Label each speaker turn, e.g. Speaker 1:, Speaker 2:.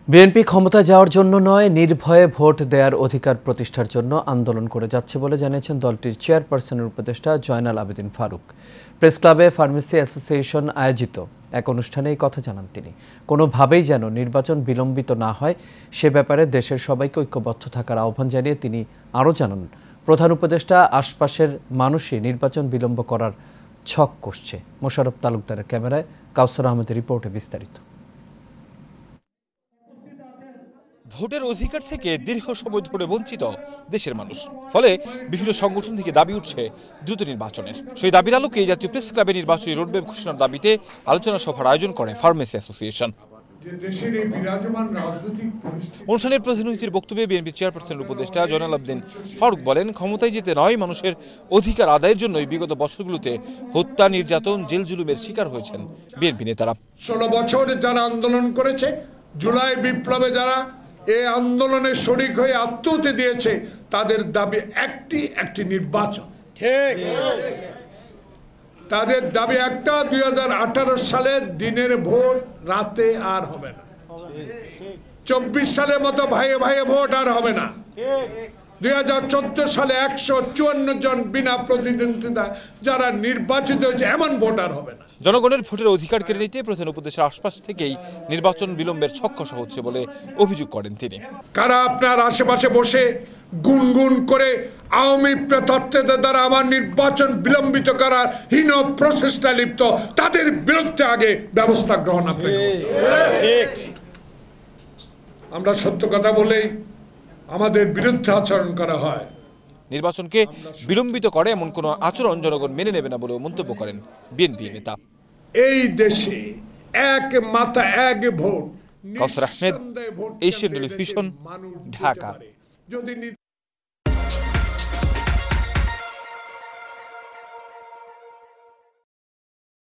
Speaker 1: BNP ক্ষমতায় যাওয়ার জন্য নয়, নির্ভয়ে ভোট দেওয়ার অধিকার প্রতিষ্ঠার জন্য আন্দোলন করে যাচ্ছে বলে জানিয়েছেন দলটির চেয়ারপারসনের উপদেষ্টা জয়নাল আবেদিন ফারুক। প্রেস ক্লাবে ফার্মেসি অ্যাসোসিয়েশন আয়োজিত এক অনুষ্ঠানে এই কথা জানান তিনি। কোনোভাবেই যেন নির্বাচন বিলম্বিত না হয় সে ব্যাপারে দেশের সবাইকে ঐক্যবদ্ধ থাকার আহ্বান জানিয়ে তিনি আরও জানান, প্রধান উপদেষ্টা আশপাশের মানুষই নির্বাচন বিলম্ব করার ছক কষছে। মোশাররফ তালুকদারের ক্যামেরায় কাউসার আহমেদের রিপোর্টে বিস্তারিত।
Speaker 2: ভোটের অধিকার থেকে দীর্ঘ সময় ধরে বঞ্চিত দেশের মানুষ, ফলে বিভিন্ন সংগঠন থেকে দাবি উঠছে দ্রুত নির্বাচনের। সেই দাবির আলোকে জাতীয় প্রেস ক্লাবে নির্বাচনী রোডম্যাপ ঘোষণার দাবিতে আলোচনা সভার আয়োজন করে ফার্মেসি অ্যাসোসিয়েশন। অনুষ্ঠানের প্রধান অতিথির বক্তব্যে বিএনপি চেয়ারপারসনের উপদেষ্টা জয়নাল আবেদিন ফারুক বলেন, ক্ষমতায় যেতে নয়, মানুষের অধিকার আদায়ের জন্যই বিগত বছরগুলোতে হত্যা, নির্যাতন, জেল জুলুমের শিকার হয়েছেন বিএনপি নেতারা।
Speaker 3: 16 বছর যারা আন্দোলন করেছে, জুলাই বিপ্লবে যারা এই আন্দোলনে শরিক হয়ে আত্মহত্যা দিয়েছে, তাদের দাবি একটি নির্বাচন। ঠিক, তাদের দাবি একটা, 2018 সালে দিনের ভোট রাতে আর হবে না। 24 সালের মতো ভাইয়ে ভাইয়ে ভোট আর হবে না। 2014 সালে 154 জন বিনা প্রতিদ্বন্দ্বিতা যারা নির্বাচিত হয়েছে, এমন ভোট আর হবে না।
Speaker 2: জনগণের ভোটের অধিকার কেড়ে নিতে প্রধান উপদেষ্টার আশপাশ থেকেই নির্বাচন বিলম্বের ছক কষা হচ্ছে বলে অভিযোগ করেন তিনি।
Speaker 3: কারা আপনার আশেপাশে বসে গুনগুন করে আওয়ামী প্রেতাত্ত্বদের দ্বারা আমার নির্বাচন বিলম্বিত করার হীন প্রচেষ্টা লিপ্ত, তাদের বিরুদ্ধে আগে ব্যবস্থা গ্রহণ আপনাকে। আমরা সত্য কথা বলেই আমাদের বিরুদ্ধে আচরণ করা হয়।
Speaker 2: নির্বাচনকে বিলম্বিত করে এমন কোনো আচরণ জনগণ মেনে নেবে না বলেও মন্তব্য করেন বিএনপি নেতা।
Speaker 3: এই দেশে এক মাথা এক ভোট।
Speaker 2: কাউসার আহমেদ, এশিয়ান টেলিভিশন, ঢাকা।